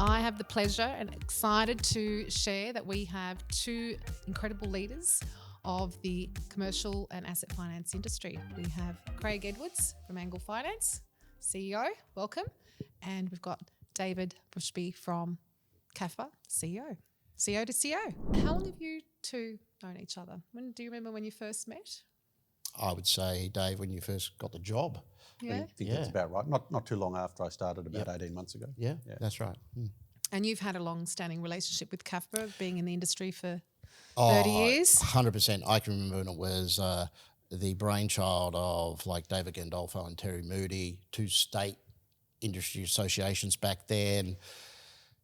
I have the pleasure and excited to share that we have two incredible leaders of the commercial and asset finance industry. We have Craig Edwards from Angle Finance, CEO, welcome. And we've got David Bushby from CAFBA, CEO. CEO to CEO. How long have you two known each other? Do you remember when you first met? I would say, Dave, when you first got the job. Yeah. I think that's about right. Not too long after I started, about 18 months ago. Yeah, that's right. And you've had a long-standing relationship with CAFBA, being in the industry for 30 years? 100%. I can remember when it was the brainchild of like David Gandolfo and Terry Moody, two state industry associations back then.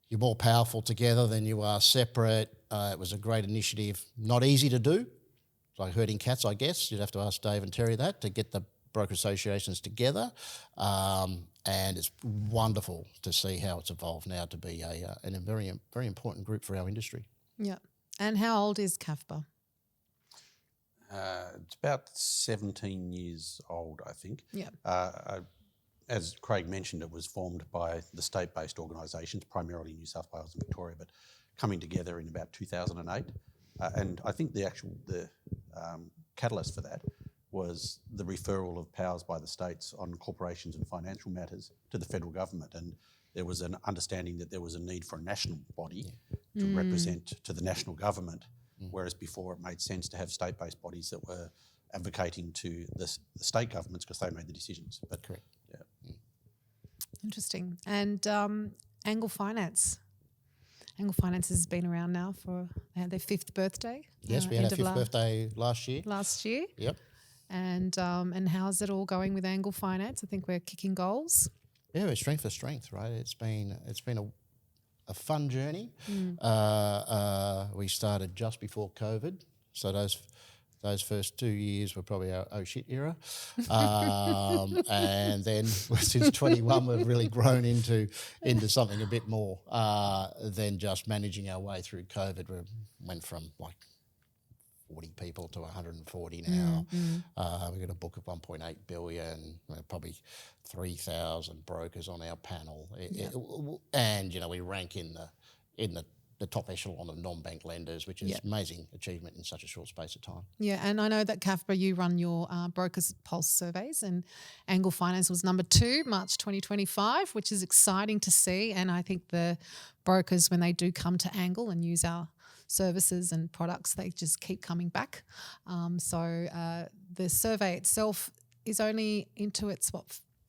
You're more powerful together than you are separate. It was a great initiative. Not easy to do. It's like herding cats, I guess. You'd have to ask Dave and Terry that to get the broker associations together. And it's wonderful to see how it's evolved now to be a very, very important group for our industry. Yeah. And how old is CAFBA? It's about 17 years old, I think. Yeah. As Craig mentioned, it was formed by the state-based organisations, primarily New South Wales and Victoria, but coming together in about 2008. And I think the catalyst for that was the referral of powers by the states on corporations and financial matters to the federal government. And there was an understanding that there was a need for a national body to represent to the national government, whereas before it made sense to have state-based bodies that were advocating to the state governments because they made the decisions. But correct. Yeah. Interesting. And Angle Finance. Angle Finance has been around now for their fifth birthday. Yes, we had our fifth birthday last year. Last year. Yep. And how's it all going with Angle Finance? I think we're kicking goals. Yeah, we're strength for strength, right? It's been a fun journey. We started just before COVID, so those first 2 years were probably our oh shit era. And then since 21, we've really grown into something a bit more than just managing our way through COVID. We went from like 40 people to 140 now. We've got a book of 1.8 billion, probably 3,000 brokers on our panel. And, we rank in the top echelon of non-bank lenders, which is amazing achievement in such a short space of time. Yeah, and I know that CAFBA, you run your Brokers Pulse surveys, and Angle Finance was number 2, March 2025, which is exciting to see. And I think the brokers, when they do come to Angle and use our services and products, they just keep coming back. So the survey itself is only into its,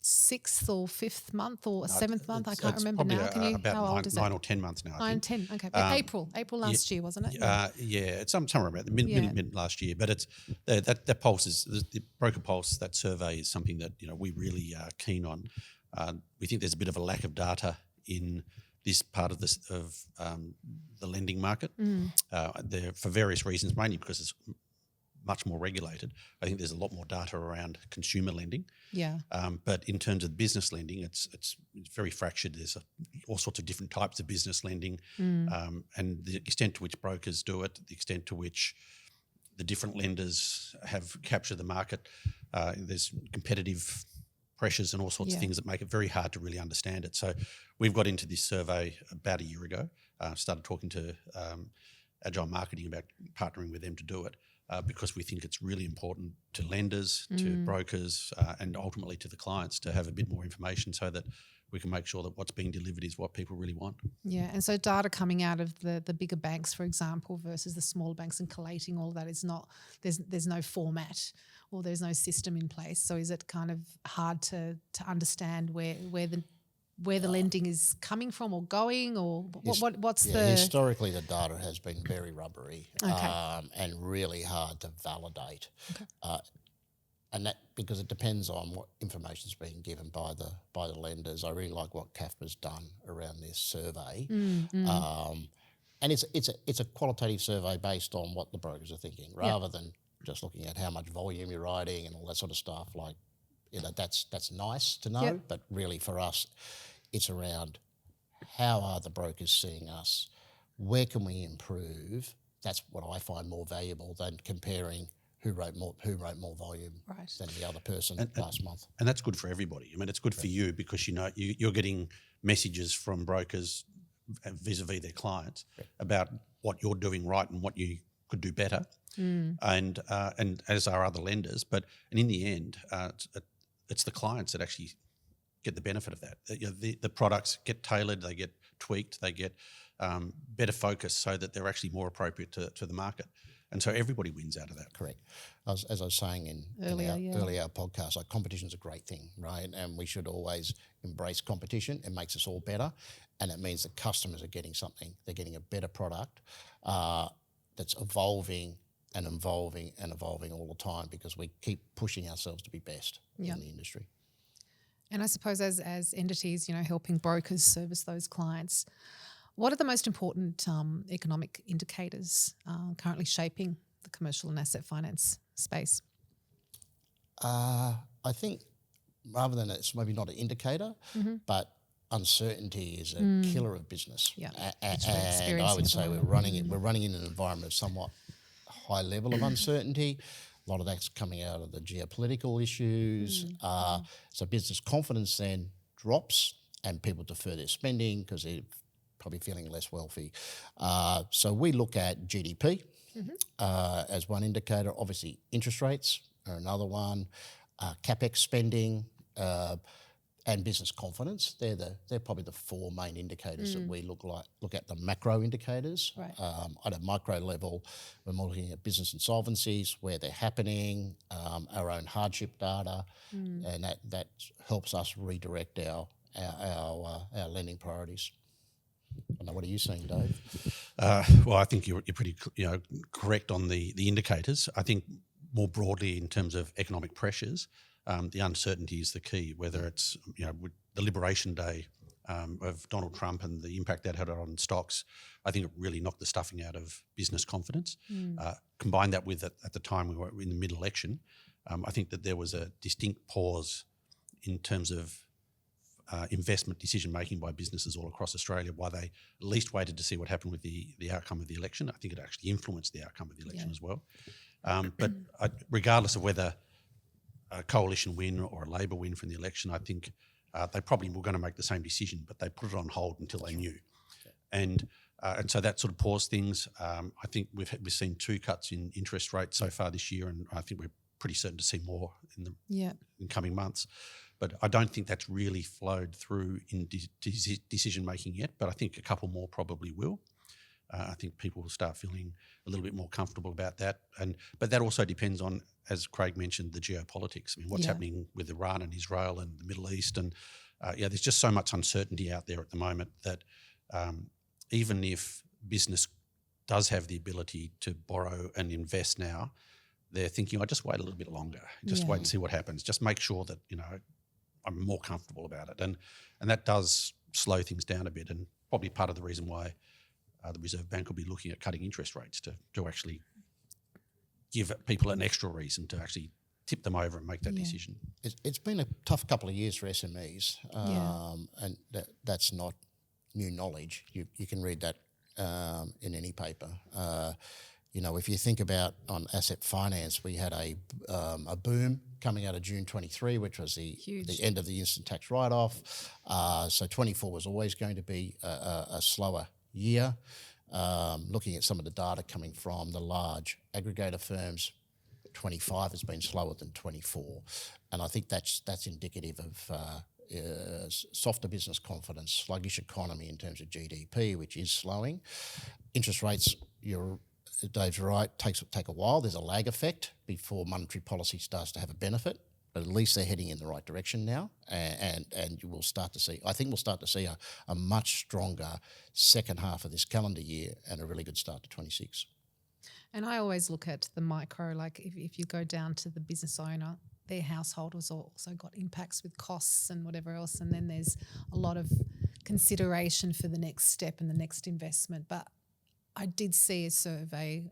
6th or 5th month or 7th month? I can't remember now. How old is it? 9 or 10 months now, I think. 9, 10, okay. But April last year, wasn't it? It's somewhere about the mid last year. But it's that pulse is the broker pulse. That survey is something that we really are keen on. We think there's a bit of a lack of data in this part of the lending market. There for various reasons, mainly because it's much more regulated. I think there's a lot more data around consumer lending. Yeah. But in terms of business lending, it's very fractured. There's all sorts of different types of business lending, and the extent to which brokers do it, the extent to which the different lenders have captured the market. There's competitive pressures and all sorts of things that make it very hard to really understand it. So we've got into this survey about a year ago, started talking to Agile Marketing about partnering with them to do it. Because we think it's really important to lenders, to brokers, and ultimately to the clients to have a bit more information so that we can make sure that what's being delivered is what people really want. Yeah, and so data coming out of the bigger banks, for example, versus the smaller banks and collating all that is not, there's no format or there's no system in place. So is it kind of hard to understand where the lending is coming from or going, or what's the... Historically, the data has been very rubbery and really hard to validate. Okay. And that because it depends on what information is being given by the lenders. I really like what CAFBA's done around this survey. And it's a qualitative survey based on what the brokers are thinking, rather than just looking at how much volume you're writing and all that sort of stuff. Like, that's nice to know, but really for us, it's around how are the brokers seeing us? Where can we improve? That's what I find more valuable than comparing who wrote more volume than the other person last month. And that's good for everybody. I mean, it's good for you because you're getting messages from brokers vis-a-vis their clients about what you're doing right and what you could do better, and as are other lenders. And in the end, it's the clients that actually get the benefit of that. The products get tailored, they get tweaked, they get better focused so that they're actually more appropriate to the market. And so everybody wins out of that. Correct. As I was saying in earlier podcast, like competition's a great thing, right? And we should always embrace competition. It makes us all better, and it means that customers are getting something. They're getting a better product that's evolving and evolving and evolving all the time because we keep pushing ourselves to be best in the industry. And I suppose as entities, helping brokers service those clients, what are the most important economic indicators currently shaping the commercial and asset finance space? I think rather than it's maybe not an indicator, but uncertainty is a killer of business. Yeah, and I would say we're running in an environment of somewhat high level of uncertainty. A lot of that's coming out of the geopolitical issues. So business confidence then drops and people defer their spending because they're probably feeling less wealthy. So we look at GDP as one indicator. Obviously, interest rates are another one. CapEx spending and business confidence. They're probably the four main indicators that we look at the macro indicators. Right. At a micro level, we're more looking at business insolvencies, where they're happening, our own hardship data, and that helps us redirect our lending priorities. I don't know, what are you saying, Dave? Well, I think you're pretty correct on the indicators. I think more broadly in terms of economic pressures, the uncertainty is the key. Whether it's with the Liberation Day of Donald Trump and the impact that had on stocks, I think it really knocked the stuffing out of business confidence. Combine that with at the time we were in the mid-election, I think that there was a distinct pause in terms of investment decision-making by businesses all across Australia, while they at least waited to see what happened with the outcome of the election. I think it actually influenced the outcome of the election as well. But regardless of whether a coalition win or a Labor win from the election, I think they probably were going to make the same decision, but they put it on hold until they knew. And so that sort of paused things. I think we've seen 2 cuts in interest rates so far this year, and I think we're pretty certain to see more in coming months. But I don't think that's really flowed through in decision making yet. But I think a couple more probably will. I think people will start feeling a little bit more comfortable about that. But that also depends on, as Craig mentioned, the geopolitics. I mean, what's happening with Iran and Israel and the Middle East, and there's just so much uncertainty out there at the moment that even if business does have the ability to borrow and invest now, they're thinking, I just wait a little bit longer, just wait and see what happens, just make sure that I'm more comfortable about it, and that does slow things down a bit, and probably part of the reason why the Reserve Bank will be looking at cutting interest rates to actually give people an extra reason to actually tip them over and make that decision. It's been a tough couple of years for SMEs, and that's not new knowledge. You can read that in any paper. If you think about on asset finance, we had a boom coming out of June 23, which was the end of the instant tax write-off. So 24 was always going to be a slower year. Looking at some of the data coming from the large aggregator firms, 25 has been slower than 24. And I think that's indicative of softer business confidence, sluggish economy in terms of GDP, which is slowing. Interest rates, Dave's right, take a while. There's a lag effect before monetary policy starts to have a benefit, but at least they're heading in the right direction now, and you will start to see. I think we'll start to see a much stronger second half of this calendar year and a really good start to 26. And I always look at the micro, like if you go down to the business owner, their household has also got impacts with costs and whatever else, and then there's a lot of consideration for the next step and the next investment. But I did see a survey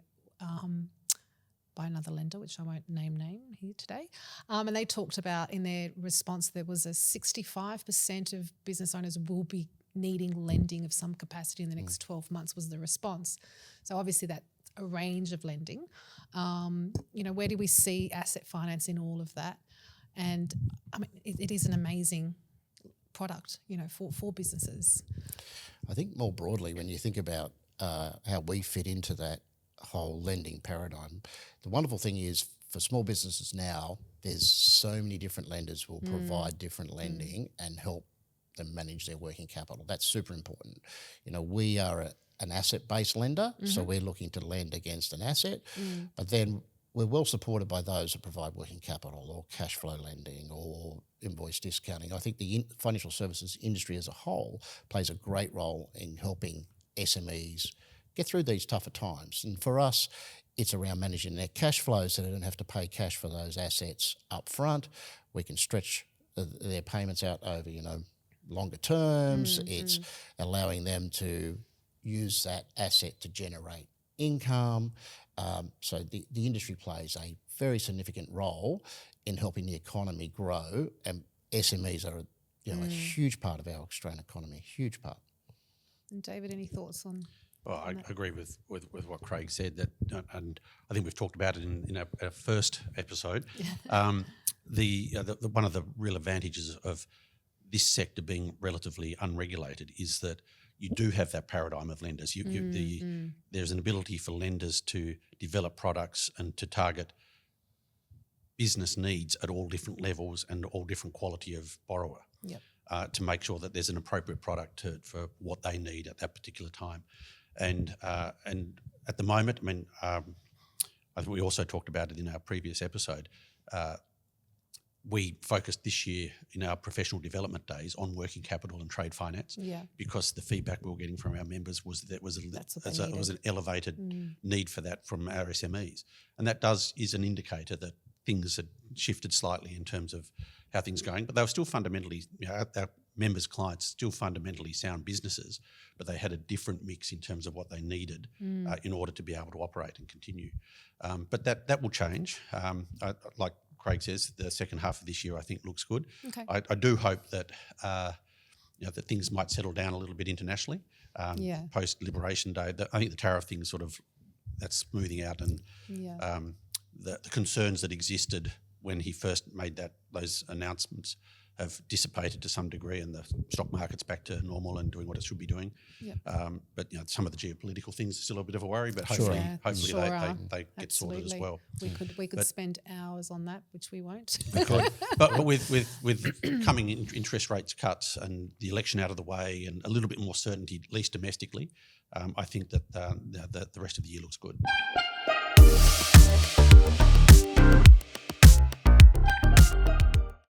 by another lender, which I won't name here today, and they talked about in their response there was a 65% of business owners will be needing lending of some capacity in the next 12 months was the response. So obviously that's a range of lending. Where do we see asset finance in all of that? And I mean, it is an amazing product, for businesses. I think more broadly, when you think about how we fit into that whole lending paradigm, the wonderful thing is for small businesses now, there's so many different lenders who will provide different lending and help them manage their working capital. That's super important. You know, we are an asset-based lender, so we're looking to lend against an asset, but then we're well supported by those that provide working capital or cash flow lending or invoice discounting. I think the financial services industry as a whole plays a great role in helping SMEs get through these tougher times. And for us, it's around managing their cash flows so they don't have to pay cash for those assets up front. We can stretch their payments out over, longer terms. It's allowing them to use that asset to generate income. So the industry plays a very significant role in helping the economy grow, and SMEs are a huge part of our Australian economy, huge part. And David, any thoughts on? Well, I agree with what Craig said, that, and I think we've talked about it in our first episode. The one of the real advantages of this sector being relatively unregulated is that you do have that paradigm of lenders. There's an ability for lenders to develop products and to target business needs at all different levels and all different quality of borrower. Yep. To make sure that there's an appropriate product for what they need at that particular time. And at the moment, I think we also talked about it in our previous episode. We focused this year in our professional development days on working capital and trade finance, because the feedback we were getting from our members was that was an elevated need for that from our SMEs, and that is an indicator that things had shifted slightly in terms of how things are going, but they were still fundamentally, our members' clients still fundamentally sound businesses, but they had a different mix in terms of what they needed in order to be able to operate and continue. But that will change. Like Craig says, the second half of this year I think looks good. Okay. I do hope that that things might settle down a little bit internationally post Liberation Day. I think the tariff thing is that's smoothing out, and the concerns that existed when he first made those announcements have dissipated to some degree, and the stock market's back to normal and doing what it should be doing. Yep. But some of the geopolitical things are still a bit of a worry, but hopefully they get sorted as well. We could spend hours on that, which we won't. We could. but with coming interest rates cuts and the election out of the way and a little bit more certainty, at least domestically, I think that the rest of the year looks good.